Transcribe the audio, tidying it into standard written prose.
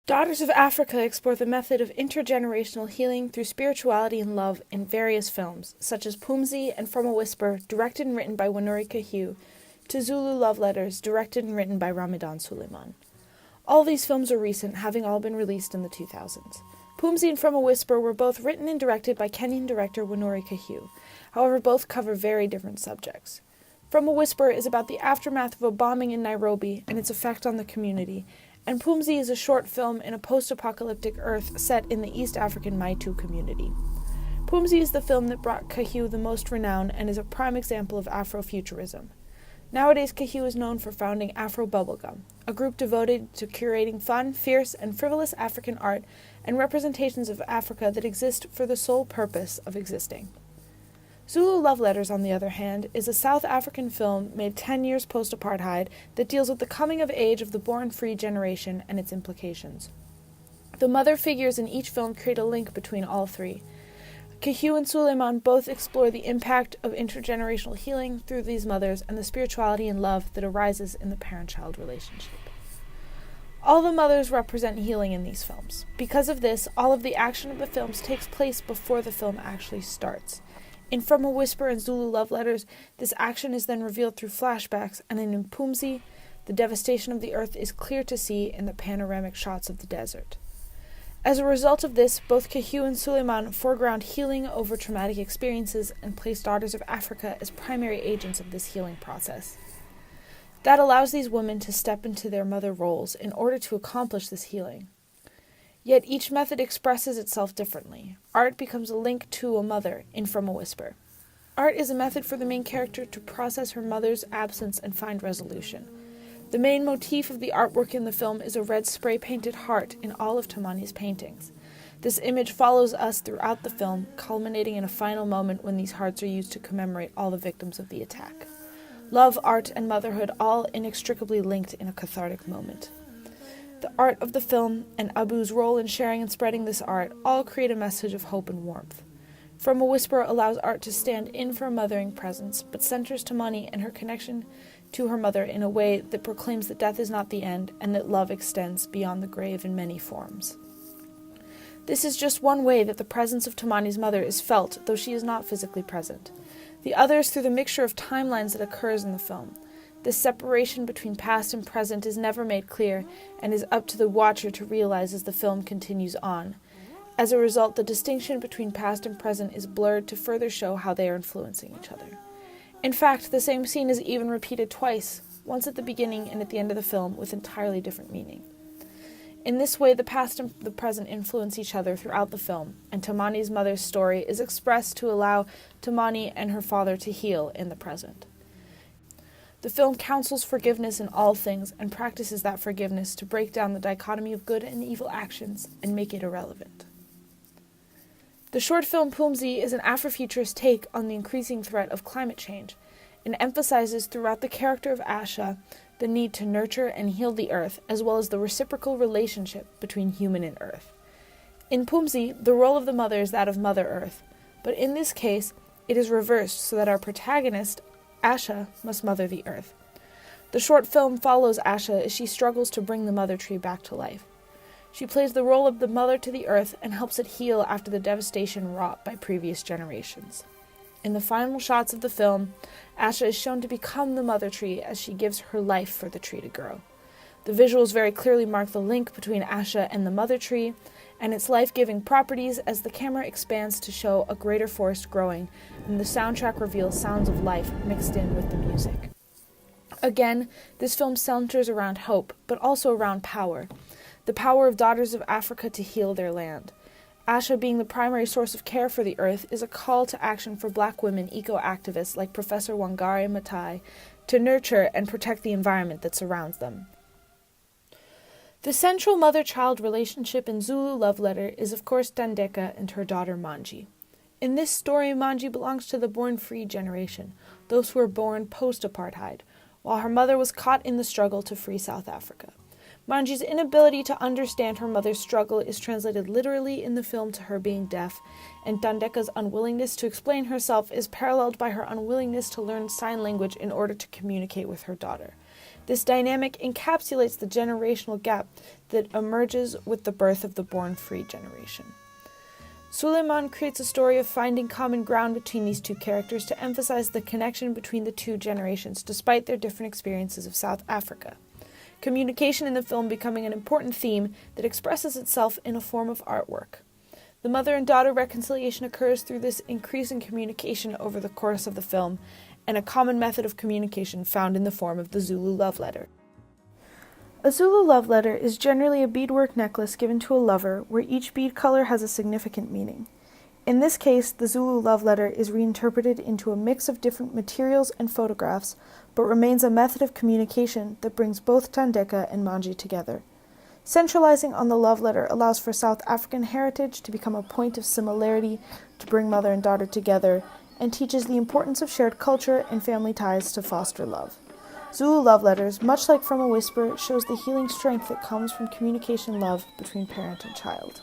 Daughters of Africa explore the method of intergenerational healing through spirituality and love in various films, such as Pumzi and From a Whisper, directed and written by Winori Kahiu, to Zulu Love Letters, directed and written by Ramadan Suleiman. All these films are recent, having all been released in the 2000s. Pumzi and From a Whisper were both written and directed by Kenyan director Winori Kahiu. However, both cover very different subjects. From a Whisper is about the aftermath of a bombing in Nairobi and its effect on the community, and Pumzi is a short film in a post-apocalyptic Earth set in the East African Maitu community. Pumzi is the film that brought Kahiu the most renown and is a prime example of Afrofuturism. Nowadays, Kahiu is known for founding Afro Bubblegum, a group devoted to curating fun, fierce, and frivolous African art and representations of Africa that exist for the sole purpose of existing. Zulu Love Letters, on the other hand, is a South African film made 10 years post-apartheid that deals with the coming of age of the born-free generation and its implications. The mother figures in each film create a link between all three. Kahiu and Suleiman both explore the impact of intergenerational healing through these mothers and the spirituality and love that arises in the parent-child relationship. All the mothers represent healing in these films. Because of this, all of the action of the films takes place before the film actually starts. In From a Whisper and Zulu Love Letters, this action is then revealed through flashbacks, and in Pumzi, the devastation of the earth is clear to see in the panoramic shots of the desert. As a result of this, both Kahiu and Suleiman foreground healing over traumatic experiences and place Daughters of Africa as primary agents of this healing process. That allows these women to step into their mother roles in order to accomplish this healing. Yet each method expresses itself differently. Art becomes a link to a mother in From a Whisper. Art is a method for the main character to process her mother's absence and find resolution. The main motif of the artwork in the film is a red spray-painted heart in all of Tamani's paintings. This image follows us throughout the film, culminating in a final moment when these hearts are used to commemorate all the victims of the attack. Love, art, and motherhood all inextricably linked in a cathartic moment. The art of the film and Abu's role in sharing and spreading this art all create a message of hope and warmth. From a Whisper allows art to stand in for a mothering presence, but centers Tamani and her connection to her mother in a way that proclaims that death is not the end and that love extends beyond the grave in many forms. This is just one way that the presence of Tamani's mother is felt, though she is not physically present. The other is through the mixture of timelines that occurs in the film. This separation between past and present is never made clear and is up to the watcher to realize as the film continues on. As a result, the distinction between past and present is blurred to further show how they are influencing each other. In fact, the same scene is even repeated twice, once at the beginning and at the end of the film, with entirely different meaning. In this way, the past and the present influence each other throughout the film, and Tamani's mother's story is expressed to allow Tamani and her father to heal in the present. The film counsels forgiveness in all things and practices that forgiveness to break down the dichotomy of good and evil actions and make it irrelevant. The short film Pumzi is an Afrofuturist take on the increasing threat of climate change and emphasizes throughout the character of Asha the need to nurture and heal the earth, as well as the reciprocal relationship between human and earth. In Pumzi, the role of the mother is that of Mother Earth, but in this case, it is reversed so that our protagonist, Asha, must mother the earth. The short film follows Asha as she struggles to bring the mother tree back to life. She plays the role of the mother to the earth and helps it heal after the devastation wrought by previous generations. In the final shots of the film, Asha is shown to become the mother tree as she gives her life for the tree to grow. The visuals very clearly mark the link between Asha and the mother tree and its life-giving properties as the camera expands to show a greater forest growing, and the soundtrack reveals sounds of life mixed in with the music. Again, this film centers around hope, but also around power. The power of Daughters of Africa to heal their land. Asha being the primary source of care for the earth is a call to action for Black women eco-activists like Professor Wangari Maathai to nurture and protect the environment that surrounds them. The central mother-child relationship in Zulu Love Letter is of course Dandeka and her daughter Manji. In this story, Manji belongs to the born-free generation, those who were born post-apartheid, while her mother was caught in the struggle to free South Africa. Manji's inability to understand her mother's struggle is translated literally in the film to her being deaf, and Dandeka's unwillingness to explain herself is paralleled by her unwillingness to learn sign language in order to communicate with her daughter. This dynamic encapsulates the generational gap that emerges with the birth of the born-free generation. Suleiman creates a story of finding common ground between these two characters to emphasize the connection between the two generations, despite their different experiences of South Africa. Communication in the film becoming an important theme that expresses itself in a form of artwork. The mother and daughter reconciliation occurs through this increasing communication over the course of the film, and a common method of communication found in the form of the Zulu love letter. A Zulu love letter is generally a beadwork necklace given to a lover, where each bead color has a significant meaning. In this case, the Zulu love letter is reinterpreted into a mix of different materials and photographs, but remains a method of communication that brings both Thandeka and Manji together. Centralizing on the love letter allows for South African heritage to become a point of similarity to bring mother and daughter together, and teaches the importance of shared culture and family ties to foster love. Zulu love letters, much like From a Whisper, shows the healing strength that comes from communication love between parent and child.